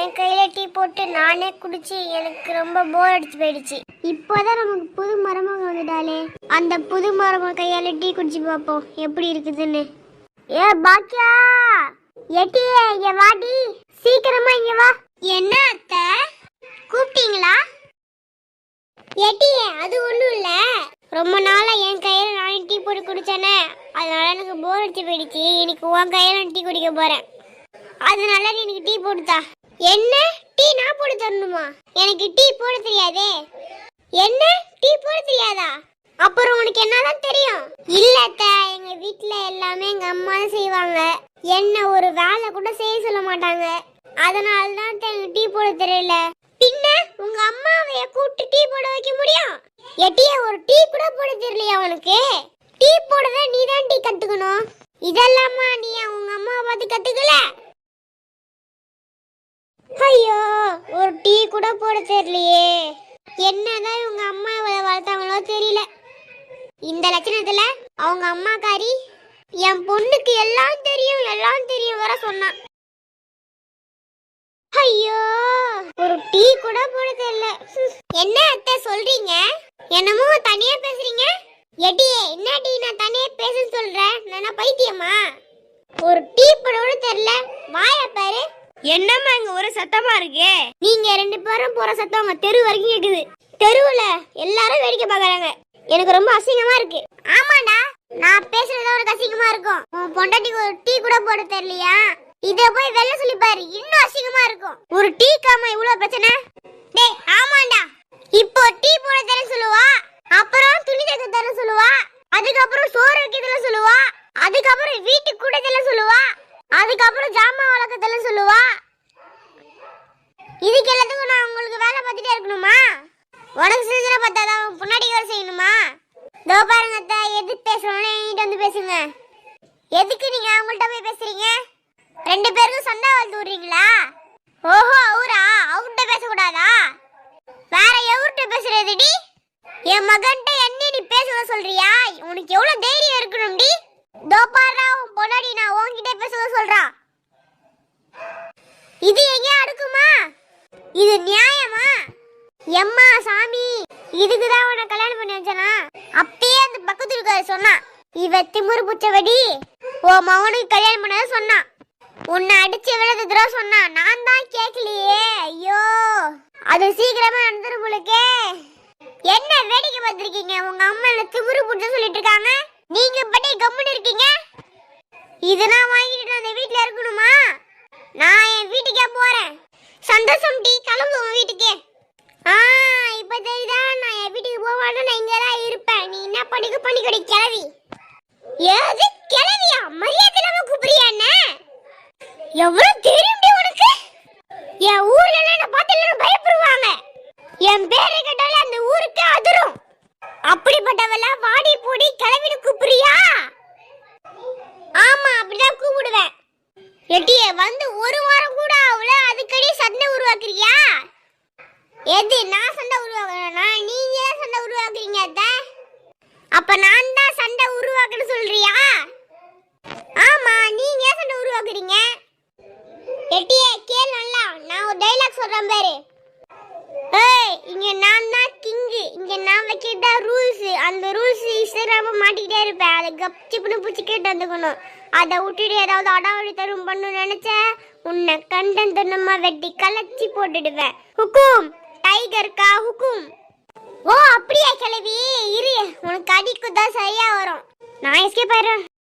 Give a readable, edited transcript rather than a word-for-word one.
என் கையில டீ போட்டு நானே குடிச்சு எனக்கு ரொம்ப போர் அடிச்சு போயிடுச்சு. இப்போதான் நமக்கு புது மருமக வந்துட்டாலே, அந்த புது மருமக கையால டீ குடிச்சு பார்ப்போம் எப்படி இருக்குதுன்னு. ஏ பாக்கியா, எட்டியே இங்க வாடி, சீக்கிரமா இங்க வா. என்ன அத்தை கூப்பிட்டீங்களா? எட்டியே அது ஒண்ணும் இல்ல, ரொம்ப நாளா என் கையில நானே டீ போட்டு குடிச்சேனே, அதனால எனக்கு போர் அடிச்சு போயிடுச்சு. இன்னைக்கு உன் கையில டீ குடிக்க போறேன், அதனால நீ எனக்கு டீ போட்டுதா. என்ன டீ நான் போட்டு தரணுமா? எனக்கு டீ போட தெரியாதே. என்ன டீ போட தெரியாதா? அப்புறம் உனக்கு என்னதான் தெரியும்? இல்ல அத்தை, எங்க வீட்ல எல்லாமே எங்க அம்மா தான் செய்வாங்க, என்ன ஒரு வேலை கூட செய்ய சொல்ல மாட்டாங்க, அதனால தான் எனக்கு டீ போட தெரியல. பின்ன உங்க அம்மாவைய கூப்பிட்டு டீ போட வைக்க முடியும்? எட்டிய ஒரு டீ கூட போட தெரியலையா உனக்கு? டீ போடவே நீ தான் டீ கத்துக்கணும். இதெல்லாமா நீ உங்க அம்மாவை பார்த்து கத்துக்கல? ஐயோ, ஒரு டீ கூட போட தெரியலையே. என்னதான் இவங்க அம்மா வளர்த்தாங்களோ தெரியல. இந்த லட்சணத்துல அவங்க அம்மாக்காரி என் பொண்ணுக்கு எல்லாம் தெரியும் வர சொன்னான். ஐயோ, ஒரு டீ கூட போட தெரியல. என்ன அத்தை சொல்றீங்க? என்னமோ தனியா பேசுறீங்க. எட்டியே என்ன டீ நான் தனியா பேசுன்னு சொல்றேன், நான் பைத்தியமா? ஒரு டீ போட கூட தெரியல, வாய பாரு. என்னம்மா இங்க ஒரு சத்தமா இருக்கு? நீங்க ரெண்டு பேரும் போற சத்தம் உங்க தெரு வரைக்கும் கேக்குது. தெருவுல எல்லாரும் வேடிக்கை பாக்குறாங்க, எனக்கு ரொம்ப அசிங்கமா இருக்கு. ஆமாடா, நான் பேசுறது ஒரு அசிங்கமா இருக்கும். உன் பொண்டாட்டிக்கு ஒரு டீ கூட போட தெரியலையா? இத போய் வெல்ல சொல்லி பாரு, இன்னும் அசிங்கமா இருக்கும். ஒரு டீ காம இவ்வளவு பிரச்சனை? டேய் ஆமாண்டா, இப்போ டீ போட தெரியல சொல்லுவா, அப்புறம் துணி தைக்க தெரியல சொல்லுவா, அதுக்கப்புறம் சோறு வைக்கிறதுல சொல்லுவா, அதுக்கப்புறம் வீட்டுக்கு கூட தெரியல சொல்லுவா, அதுக்கப்புறம் ஜாமான் வளர்க்க தெரியல சொல்லுவா. இதுக்கு எல்லாத்துக்கும் நான் உங்களுக்கு வேலை பார்த்துட்டே இருக்கணுமா? உனக்கு செஞ்சா பார்த்தாதான் முன்னாடி வேலை செய்யணுமா? தோ பாருங்க அத்தை, எது பேசணும்னு என்கிட்ட வந்து பேசுங்க. எதுக்கு நீங்க அவங்கள்ட்ட போய் பேசுறீங்க? ரெண்டு பேருக்கும் சண்டை வளர்த்து விடுறீங்களா? ஓஹோ, அவரா? அவர்கிட்ட பேசக்கூடாதா? வேற எவர்கிட்ட பேசுறதுடி? என் மகன்கிட்ட என்ன நீ பேச சொல்றியா? உனக்கு எவ்வளவு தைரியம் இருக்கணும்டி? தோ பாரு, உன் பொண்டாடி நான் உன்கிட்ட பேச சொல்றா. இது எங்க அடுக்குமா? இது நியாயமா? எம்மா சாமி, இதுக்குதான் உன்னை கல்யாணம் பண்ணி வச்சனா? அப்பயே அந்த பக்கத்து இருக்க சொன்னா, இவ திமுரு புச்சவடி உன் மகனுக்கு கல்யாணம் பண்ணத சொன்னா, உன்னை அடிச்சு எவ்வளவு தடவை சொன்னா, நான் தான் கேட்கலையே. ஐயோ, அது சீக்கிரமா நடந்துரும் போலக்கே. என்ன வேடிக்கை பார்த்திருக்கீங்க? உங்க அம்மா என்ன திமுரு புடிச்சு சொல்லிட்டு இருக்காங்க, நீங்க பட்டி கம்முன்னு இருக்கீங்க. இது நான் வாங்கிட்டு அந்த வீட்டுல இருக்கணுமா? நான் என் வீட்டுக்கே போறேன். சந்தோஷம் டி, கிளம்பு உன் வீட்டுக்கே. இப்ப தெரியுதா, நான் என் வீட்டுக்கு போக மாட்டேன், நான் இங்கதான் இருப்பேன். நீ என்ன பண்ணிக்கொடி கிளவி. ஏது கிளவியா? மரியாதை இல்லாம கூப்பிடுறியா? என்ன எவ்வளவு தெரியும் உனக்கு? என் ஊர்ல என்ன பார்த்து எல்லாரும் பயப்படுவாங்க, என் பேரை கேட்டாலே அந்த ஊருக்கு அதிரும். அப்படிப்பட்டவள வாடி போடி கிளவின்னு கூப்பிடுறியா? ஆமா, அப்படிதான் கூப்பிடுவேன். எட்டியே வந்து ஒரு வாரம் கூட அவள அதுக்கடி சண்டை உருவாக்குறியா? எது நான் சண்டை உருவாக்குறேனா? நீங்க சண்டை உருவாக்குறீங்க அத்தை. அப்ப நான் தான் சண்டை உருவாக்குன்னு சொல்றியா? ஆமா, நீங்க சண்டை உருவாக்குறீங்க. எட்டியே கேளு நல்லா, நான் ஒரு டைலாக் சொல்றேன் பாரு. ஏய், இங்க நான் தான் கிங், இங்க நான் வைக்கிறதா ரூல்ஸ். அந்த ரூல்ஸ் இஷ்டராம மாட்டிக்கிட்டே இருப்பேன், அதை கப்சிப்புன்னு பூச்சி கேட்டு வந்துக்கணும். அதை விட்டுட்டு ஏதாவது அடாவடி தரும் பண்ணு நினைச்ச உன்னை கண்டன் துண்ணமா வெட்டி கலச்சி போட்டுடுவேன். ஹுக்கும், டைகர் கா ஹுக்கும். ஓ அப்படியா கிளவி, இரு உனக்கு அடிக்குதான் சரியா வரும். நான் எஸ்கேப் ஆயிடுறேன்.